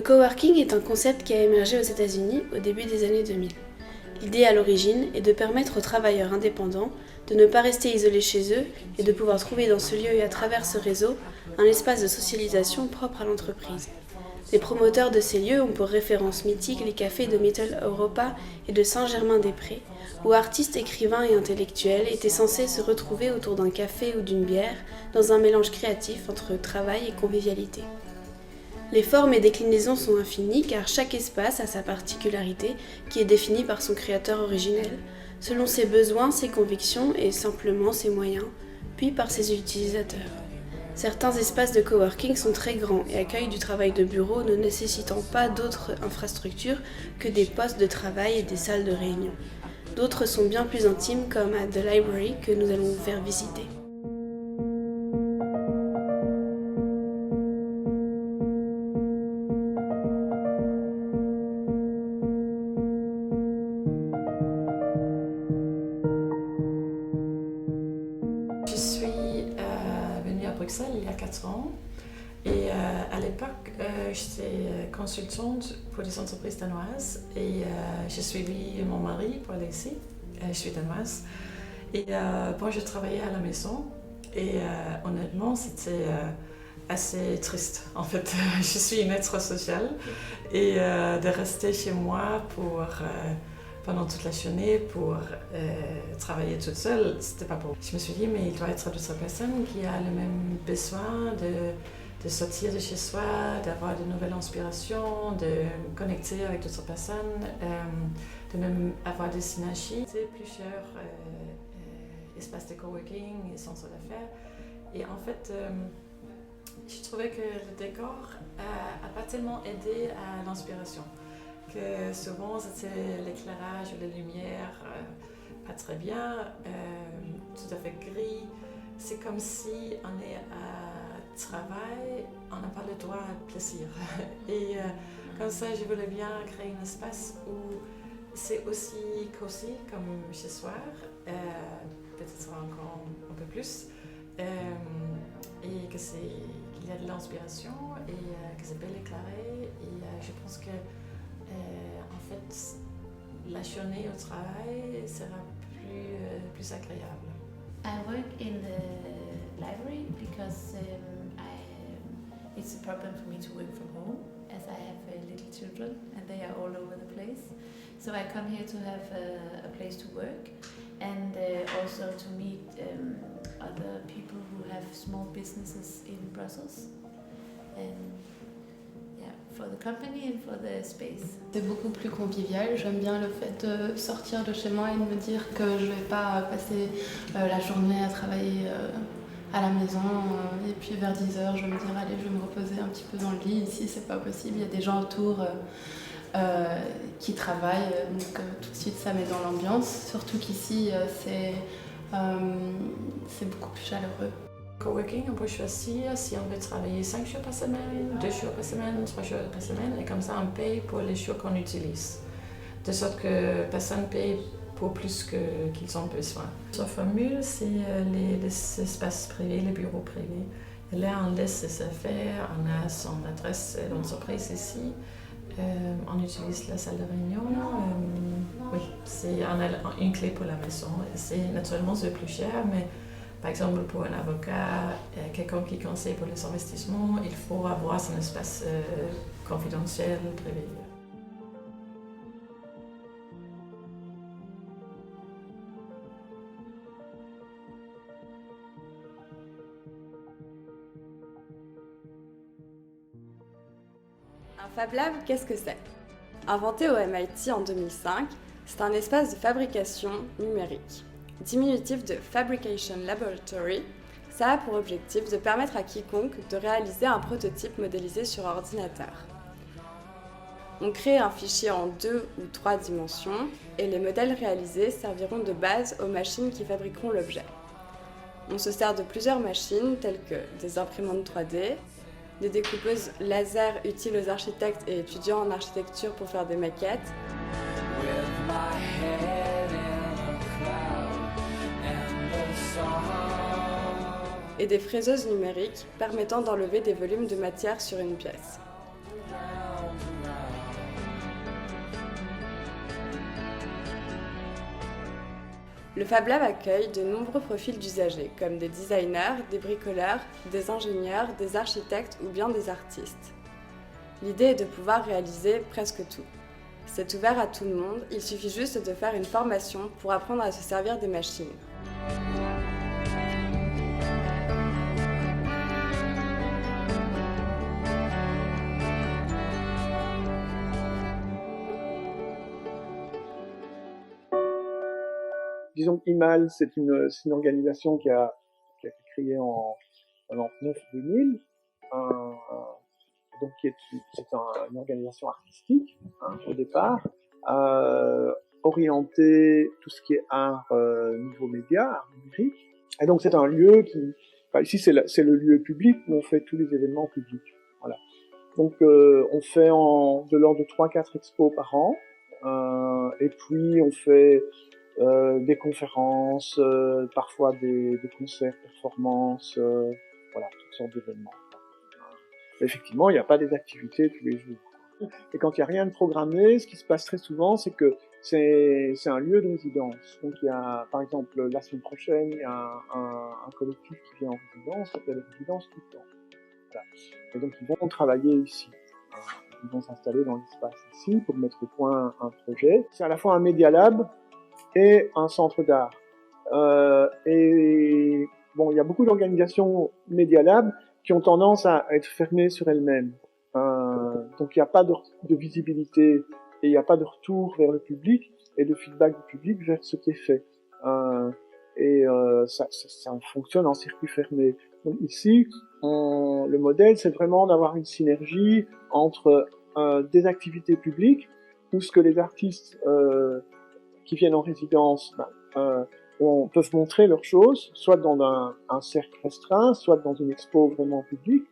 coworking est un concept qui a émergé aux États-Unis au début des années 2000. L'idée à l'origine est de permettre aux travailleurs indépendants de ne pas rester isolés chez eux et de pouvoir trouver dans ce lieu et à travers ce réseau un espace de socialisation propre à l'entreprise. Les promoteurs de ces lieux ont pour référence mythique les cafés de Mittel Europa et de Saint-Germain-des-Prés, où artistes, écrivains et intellectuels étaient censés se retrouver autour d'un café ou d'une bière dans un mélange créatif entre travail et convivialité. Les formes et déclinaisons sont infinies car chaque espace a sa particularité qui est définie par son créateur originel, selon ses besoins, ses convictions et simplement ses moyens, puis par ses utilisateurs. Certains espaces de coworking sont très grands et accueillent du travail de bureau ne nécessitant pas d'autres infrastructures que des postes de travail et des salles de réunion. D'autres sont bien plus intimes comme à The Library que nous allons vous faire visiter. Je suis venue à Bruxelles il y a 4 ans et à l'époque j'étais consultante pour des entreprises danoises et j'ai suivi mon mari pour aller ici, je suis danoise et je travaillais à la maison et honnêtement c'était assez triste en fait. Je suis une être sociale et de rester chez moi pendant toute la journée pour travailler toute seule, c'était pas pour. Je me suis dit, mais il doit être d'autres personnes qui ont le même besoin de sortir de chez soi, d'avoir de nouvelles inspirations, de connecter avec d'autres personnes, de même avoir des synergies. C'est plusieurs espaces de coworking et centres d'affaires. Et en fait, je trouvais que le décor n'a pas tellement aidé à l'inspiration. Que souvent c'était l'éclairage ou la lumière pas très bien, tout à fait gris. C'est comme si on est à travail, on n'a pas le droit à plaisir. Et comme ça, je voulais bien créer un espace où c'est aussi cosy comme chez soi, peut-être encore un peu plus, et qu'il y a de l'inspiration et que c'est bien éclairé. Et je pense que en fait, la journée au travail sera plus agréable. I work in the library because it's a problem for me to work from home as I have little children and they are all over the place. So I come here to have a place to work and also to meet other people who have small businesses in Brussels. And for the company and for the space. C'est beaucoup plus convivial, j'aime bien le fait de sortir de chez moi et de me dire que je ne vais pas passer la journée à travailler à la maison et puis vers 10h je vais me dire allez je vais me reposer un petit peu dans le lit, ici c'est pas possible, il y a des gens autour qui travaillent donc tout de suite ça met dans l'ambiance, surtout qu'ici c'est beaucoup plus chaleureux. Coworking, on peut choisir si on veut travailler 5 jours par semaine, 2 jours par semaine, 3 jours par semaine, et comme ça on paye pour les jours qu'on utilise. De sorte que personne ne paye pour plus qu'ils ont besoin. Sa formule, c'est les espaces privés, les bureaux privés. Et là, on laisse ses affaires, on a son adresse d'entreprise ici, on utilise la salle de réunion. Oui, on a une clé pour la maison. Naturellement, c'est plus cher, mais par exemple, pour un avocat, quelqu'un qui conseille pour les investissements, il faut avoir son espace confidentiel, privé. Un Fab Lab, qu'est-ce que c'est? Inventé au MIT en 2005, c'est un espace de fabrication numérique. Diminutif de Fabrication Laboratory, ça a pour objectif de permettre à quiconque de réaliser un prototype modélisé sur ordinateur. On crée un fichier en 2 ou 3 dimensions et les modèles réalisés serviront de base aux machines qui fabriqueront l'objet. On se sert de plusieurs machines telles que des imprimantes 3D, des découpeuses laser utiles aux architectes et étudiants en architecture pour faire des maquettes, et des fraiseuses numériques permettant d'enlever des volumes de matière sur une pièce. Le Fab Lab accueille de nombreux profils d'usagers, comme des designers, des bricoleurs, des ingénieurs, des architectes ou bien des artistes. L'idée est de pouvoir réaliser presque tout. C'est ouvert à tout le monde, il suffit juste de faire une formation pour apprendre à se servir des machines. Disons qu'IMAL, c'est une organisation qui a été créée en 99-2000, donc c'est une organisation artistique au départ, orientée tout ce qui est art niveau média, art numérique. Et donc c'est un lieu ici c'est le lieu public où on fait tous les événements publics. Voilà. Donc on fait de l'ordre de 3-4 expos par an, et puis on fait des conférences, parfois des concerts, performances, voilà, toutes sortes d'événements. Effectivement, il n'y a pas des activités tous les jours. Et quand il n'y a rien de programmé, ce qui se passe très souvent, c'est que c'est un lieu de résidence. Donc il y a, par exemple, la semaine prochaine, il y a un collectif qui vient en résidence, ça s'appelle Résidence tout le temps. Voilà. Et donc ils vont travailler ici. Ils vont s'installer dans l'espace ici pour mettre au point un projet. C'est à la fois un Media Lab et un centre d'art. Et bon, il y a beaucoup d'organisations Media Lab qui ont tendance à être fermées sur elles-mêmes. Donc il n'y a pas de visibilité et il n'y a pas de retour vers le public et de feedback du public vers ce qui est fait. Ça fonctionne en circuit fermé. Donc ici, le modèle, c'est vraiment d'avoir une synergie entre des activités publiques où ce que les artistes qui viennent en résidence peuvent montrer leurs choses, soit dans un cercle restreint, soit dans une expo vraiment publique,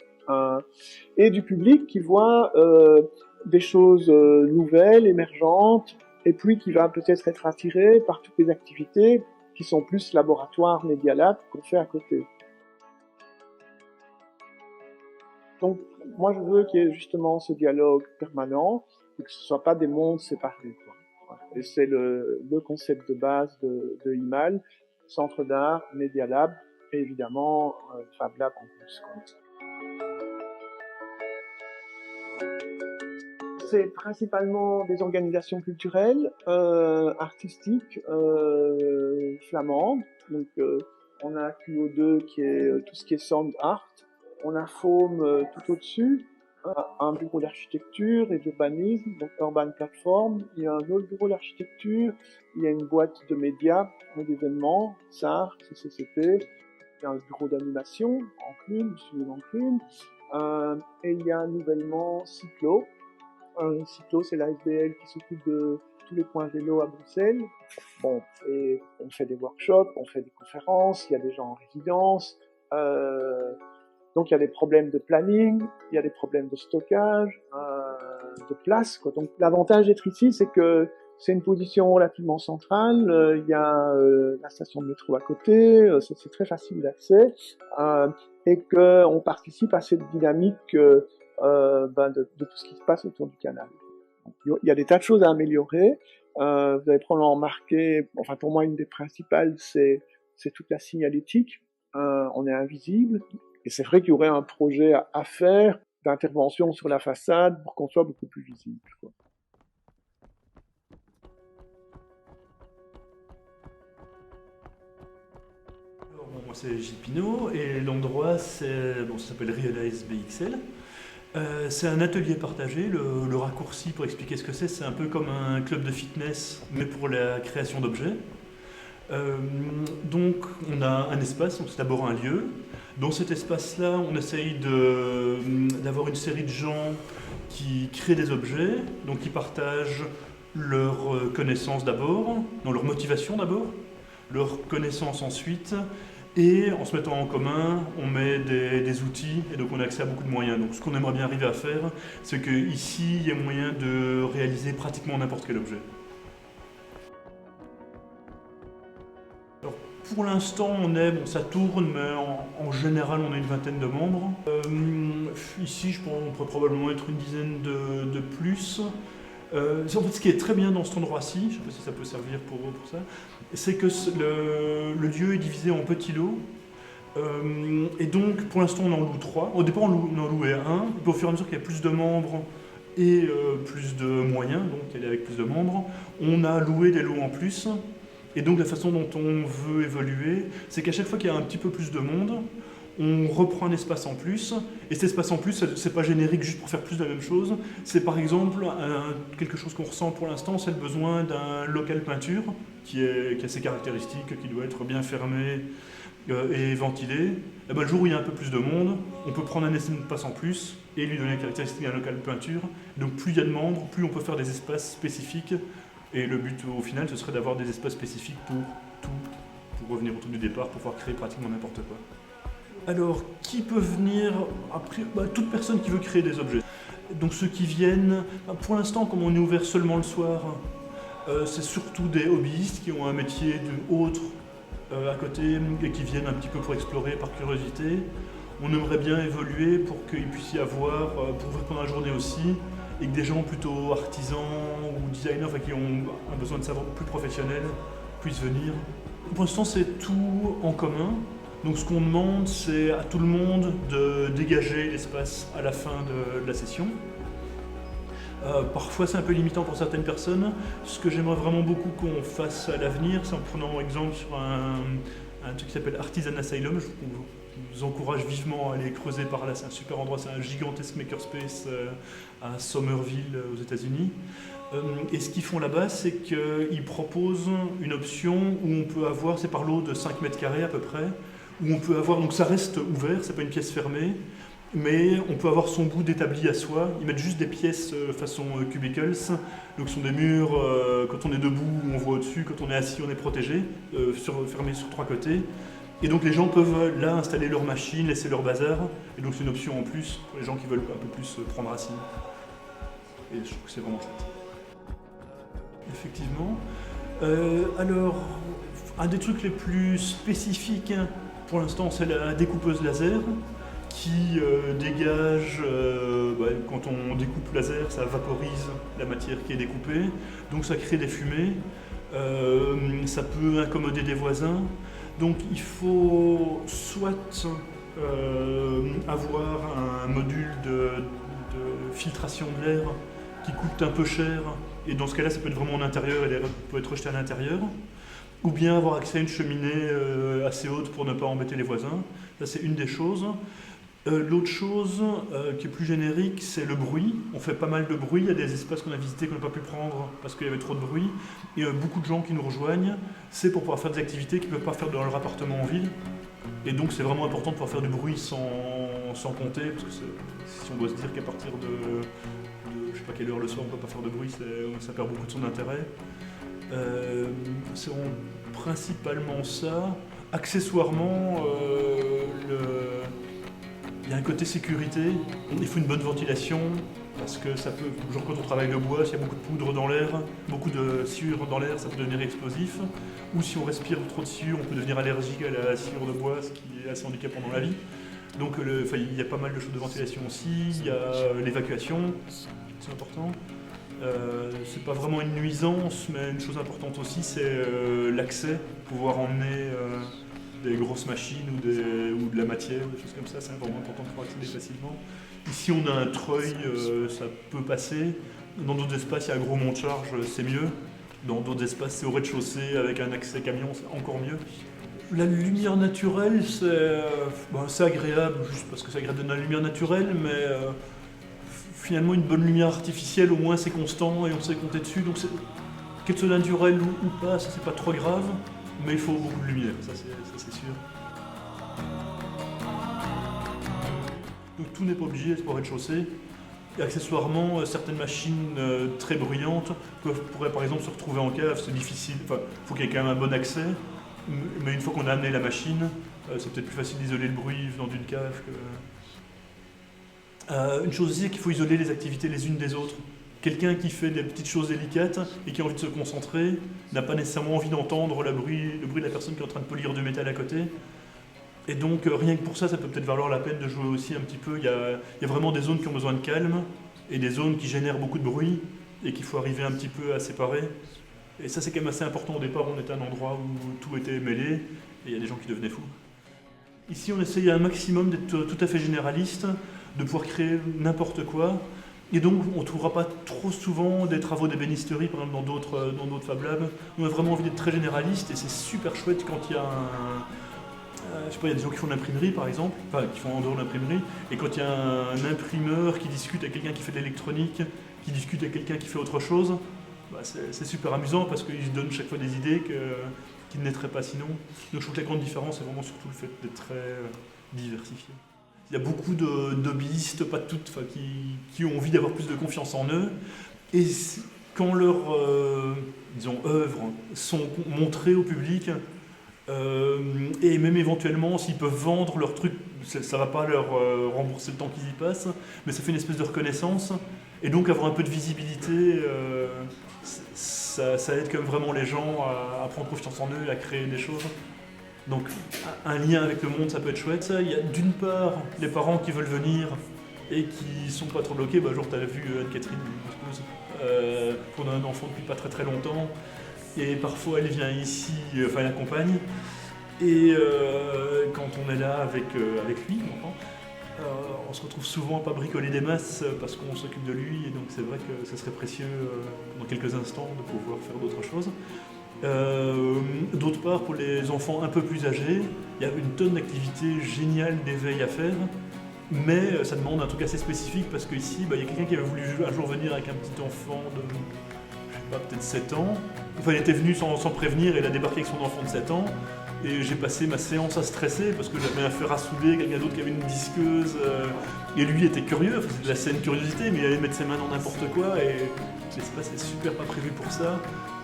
et du public qui voit des choses nouvelles, émergentes, et puis qui va peut-être être attiré par toutes les activités qui sont plus laboratoires, Media Lab qu'on fait à côté. Donc, moi, je veux qu'il y ait justement ce dialogue permanent, et que ce ne soit pas des mondes séparés, quoi. Et c'est le concept de base de IMAL, Centre d'art, Media Lab, et évidemment Fab Lab en plus. C'est principalement des organisations culturelles, artistiques, flamandes. Donc on a QO2 qui est tout ce qui est sound art. On a Foam tout au-dessus. Un bureau d'architecture et d'urbanisme, donc Urban Platform. Il y a un autre bureau d'architecture, il y a une boîte de médias et d'événements, SAR, CCCP. Il y a un bureau d'animation, Enclume, studio d'Enclume. Et il y a nouvellement Cyclo. Cyclo, c'est l'ASBL qui s'occupe de tous les points vélo à Bruxelles. Bon, et on fait des workshops, on fait des conférences, il y a des gens en résidence. Donc il y a des problèmes de planning, il y a des problèmes de stockage, de place, quoi. Donc l'avantage d'être ici, c'est que c'est une position relativement centrale, il y a la station de métro à côté, c'est très facile d'accès, et qu'on participe à cette dynamique de tout ce qui se passe autour du canal. Donc, il y a des tas de choses à améliorer, vous avez probablement remarqué, enfin pour moi une des principales, c'est toute la signalétique, on est invisible. Et c'est vrai qu'il y aurait un projet à faire d'intervention sur la façade pour qu'on soit beaucoup plus visible, quoi. Alors, moi c'est Gilles Pinault et l'endroit ça s'appelle Realize BXL. C'est un atelier partagé, le raccourci pour expliquer ce que c'est un peu comme un club de fitness mais pour la création d'objets. Donc on a un espace, donc c'est d'abord un lieu. Dans cet espace-là, on essaye d'avoir une série de gens qui créent des objets, donc qui partagent leurs connaissances d'abord, leur motivation d'abord, leurs connaissances ensuite, et en se mettant en commun, on met des outils, et donc on a accès à beaucoup de moyens. Donc ce qu'on aimerait bien arriver à faire, c'est qu'ici, il y a moyen de réaliser pratiquement n'importe quel objet. Pour l'instant, ça tourne, mais en général, on a une vingtaine de membres. Ici, on pourrait probablement être une dizaine de plus. En fait, ce qui est très bien dans cet endroit-ci, je ne sais pas si ça peut servir pour ça, c'est que le lieu est divisé en petits lots. Et donc, pour l'instant, on en loue 3. Au départ, on en louait 1. Et puis, au fur et à mesure qu'il y a plus de membres et plus de moyens, donc elle est avec plus de membres, on a loué des lots en plus. Et donc, la façon dont on veut évoluer, c'est qu'à chaque fois qu'il y a un petit peu plus de monde, on reprend un espace en plus, et cet espace en plus, c'est pas générique juste pour faire plus de la même chose, c'est par exemple quelque chose qu'on ressent pour l'instant, c'est le besoin d'un local peinture qui a ses caractéristiques, qui doit être bien fermé et ventilé. Et ben, le jour où il y a un peu plus de monde, on peut prendre un espace en plus et lui donner les caractéristiques d'un local peinture. Donc plus il y a de membres, plus on peut faire des espaces spécifiques, et le but au final, ce serait d'avoir des espaces spécifiques pour tout, pour revenir au tout du départ, pour pouvoir créer pratiquement n'importe quoi. Alors, qui peut venir après, toute personne qui veut créer des objets. Donc ceux qui viennent, pour l'instant, comme on est ouvert seulement le soir, c'est surtout des hobbyistes qui ont un métier autre à côté et qui viennent un petit peu pour explorer par curiosité. On aimerait bien évoluer pour qu'il puisse y avoir, pour ouvrir pendant la journée aussi, et que des gens plutôt artisans ou designers, enfin, qui ont un besoin de savoir plus professionnel, puissent venir. Pour l'instant, c'est tout en commun. Donc ce qu'on demande, c'est à tout le monde de dégager l'espace à la fin de la session. Parfois c'est un peu limitant pour certaines personnes. Ce que j'aimerais vraiment beaucoup qu'on fasse à l'avenir, c'est en prenant exemple sur un truc qui s'appelle Artisan Asylum. Je vous encourage vivement à aller creuser par là, c'est un super endroit, c'est un gigantesque makerspace à Somerville aux États-Unis. Et ce qu'ils font là-bas, c'est qu'ils proposent une option où on peut avoir, c'est par lot de 5 mètres carrés à peu près, où on peut avoir, donc ça reste ouvert, c'est pas une pièce fermée, mais on peut avoir son bout d'établi à soi. Ils mettent juste des pièces façon cubicles, donc ce sont des murs, quand on est debout, on voit au-dessus, quand on est assis, on est protégé, fermés sur 3 côtés. Et donc les gens peuvent là installer leur machine, laisser leur bazar, et donc c'est une option en plus pour les gens qui veulent un peu plus prendre racine. Et je trouve que c'est vraiment chouette. Effectivement. Alors, un des trucs les plus spécifiques pour l'instant, c'est la découpeuse laser qui dégage, quand on découpe laser, ça vaporise la matière qui est découpée, donc ça crée des fumées, ça peut incommoder des voisins, donc il faut soit avoir un module de filtration de l'air qui coûte un peu cher, et dans ce cas-là, ça peut être vraiment en intérieur et l'air peut être rejeté à l'intérieur, ou bien avoir accès à une cheminée assez haute pour ne pas embêter les voisins. Ça, c'est une des choses. L'autre chose qui est plus générique, c'est le bruit. On fait pas mal de bruit. Il y a des espaces qu'on a visités qu'on n'a pas pu prendre parce qu'il y avait trop de bruit. Et beaucoup de gens qui nous rejoignent, c'est pour pouvoir faire des activités qu'ils ne peuvent pas faire dans leur appartement en ville. Et donc, c'est vraiment important de pouvoir faire du bruit sans compter, parce que si on doit se dire qu'à partir de je sais pas quelle heure le soir on ne peut pas faire de bruit, ça perd beaucoup de son intérêt. C'est principalement ça. Accessoirement, il y a un côté sécurité. Il faut une bonne ventilation parce que ça peut, genre quand on travaille le bois, s'il y a beaucoup de poudre dans l'air, beaucoup de sciure dans l'air, ça peut devenir explosif. Ou si on respire trop de sciure, on peut devenir allergique à la sciure de bois, ce qui est assez handicapant dans la vie. Donc il y a pas mal de choses de ventilation aussi. Il y a l'évacuation, c'est important. C'est pas vraiment une nuisance, mais une chose importante aussi, c'est l'accès, pouvoir emmener des grosses machines ou de la matière, des choses comme ça, c'est vraiment important de pouvoir accéder facilement. Ici on a un treuil, ça peut passer. Dans d'autres espaces, il y a un gros monte-charge, c'est mieux. Dans d'autres espaces, c'est au rez-de-chaussée avec un accès camion, c'est encore mieux. La lumière naturelle, c'est agréable, juste parce que c'est agréable de donner la lumière naturelle, mais finalement, une bonne lumière artificielle, au moins c'est constant et on sait compter dessus. Donc, qu'elle soit naturelle ou pas, ça c'est pas trop grave, mais il faut beaucoup de lumière, ça c'est sûr. Donc, tout n'est pas obligé d'être au rez-de-chaussée. Et accessoirement, certaines machines très bruyantes pourraient par exemple se retrouver en cave, c'est difficile. Enfin, il faut qu'il y ait quand même un bon accès, mais une fois qu'on a amené la machine, c'est peut-être plus facile d'isoler le bruit venant d'une cave que. Une chose aussi, c'est qu'il faut isoler les activités les unes des autres. Quelqu'un qui fait des petites choses délicates et qui a envie de se concentrer n'a pas nécessairement envie d'entendre le bruit de la personne qui est en train de polir du métal à côté. Et donc rien que pour ça, ça peut peut-être valoir la peine de jouer aussi un petit peu. Il y a vraiment des zones qui ont besoin de calme et des zones qui génèrent beaucoup de bruit. et qu'il faut arriver un petit peu à séparer. Et ça, c'est quand même assez important. Au départ, on était à un endroit où tout était mêlé, et il y a des gens qui devenaient fous. Ici, on essaye un maximum d'être tout à fait généraliste, de pouvoir créer n'importe quoi. Et donc, on ne trouvera pas trop souvent des travaux d'ébénisterie, par exemple, dans d'autres Fab Labs. On a vraiment envie d'être très généraliste, et c'est super chouette quand il y a je sais pas, il y a des gens qui font de l'imprimerie, par exemple, enfin, qui font en dehors de l'imprimerie, et quand il y a un imprimeur qui discute avec quelqu'un qui fait de l'électronique, qui discute avec quelqu'un qui fait autre chose, bah, c'est super amusant parce qu'ils se donnent chaque fois des idées qu'ils ne naîtraient pas sinon. Donc je trouve que la grande différence, c'est vraiment surtout le fait d'être très diversifié. Il y a beaucoup d'hobbyistes, pas toutes, qui ont envie d'avoir plus de confiance en eux, et quand leurs disons, œuvres sont montrées au public, et même éventuellement, s'ils peuvent vendre leurs trucs, ça ne va pas leur rembourser le temps qu'ils y passent, mais ça fait une espèce de reconnaissance. Et donc avoir un peu de visibilité, ça aide quand même vraiment les gens à prendre confiance en eux et à créer des choses. Donc un lien avec le monde, ça peut être chouette. Ça. Il y a d'une part les parents qui veulent venir et qui sont pas trop bloqués. Genre tu as vu Anne-Catherine, qu'on a un enfant depuis pas très très longtemps. Et parfois elle vient ici, enfin elle accompagne. Et quand on est là avec lui, on se retrouve souvent à pas bricoler des masses parce qu'on s'occupe de lui. Et donc c'est vrai que ce serait précieux dans quelques instants de pouvoir faire d'autres choses. D'autre part, pour les enfants un peu plus âgés, il y a une tonne d'activités géniales d'éveil à faire. Mais ça demande un truc assez spécifique parce qu'ici, il y a quelqu'un qui avait voulu un jour venir avec un petit enfant de, je sais pas, peut-être 7 ans. Enfin, il était venu sans prévenir et il a débarqué avec son enfant de 7 ans. Et j'ai passé ma séance à stresser parce que j'avais un fer à souder, quelqu'un d'autre qui avait une disqueuse. Et lui était curieux, c'était de la saine curiosité, mais il allait mettre ses mains dans n'importe quoi. Et l'espace est super pas prévu pour ça.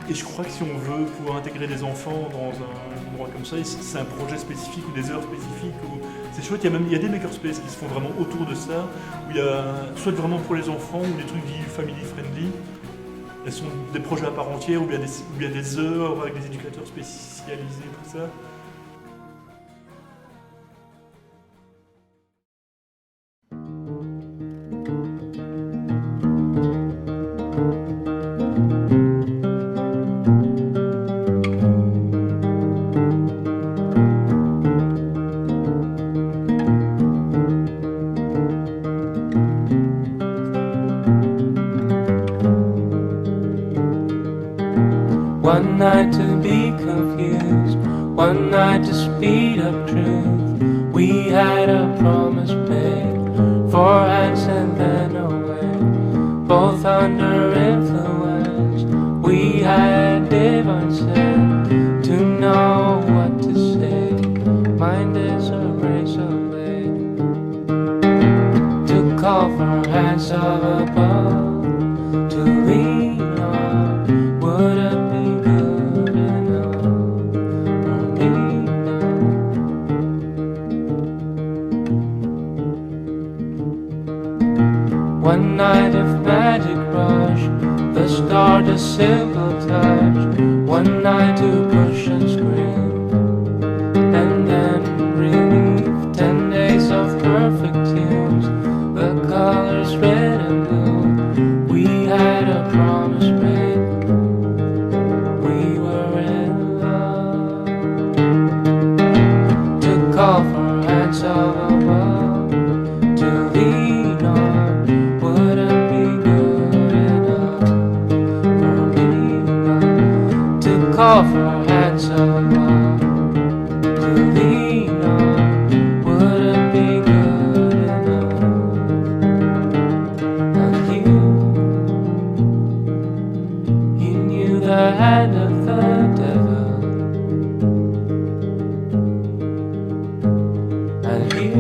Et je crois que si on veut pouvoir intégrer des enfants dans un endroit comme ça, c'est un projet spécifique ou des heures spécifiques. C'est chouette, il y a des makerspaces qui se font vraiment autour de ça, où il y a soit vraiment pour les enfants ou des trucs family friendly. Elles sont des projets à part entière, ou bien des heures avec des éducateurs spécialisés, tout ça. One night to be confused, one night to speed up truth. We had a promise made, 4 hands and then away. Both under influence, we had divine sense to know what to say. Mind is a razor blade to call for hands of above, to lean on. Would it one night of magic rush, the start a simple touch. One night to push and scream, and then relief. 10 days of perfect tunes, the colors red and blue. We had a promise made, we were in love. To call for hands of above, to lean on. Call for hands of love to lean on. Would it be good enough? And you knew the hand of the devil, and you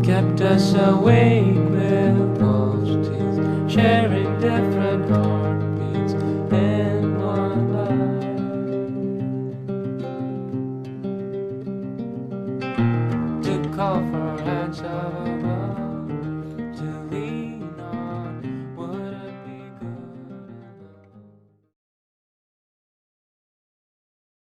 kept us awake with false teeth, sharing different hearts. Call for hands of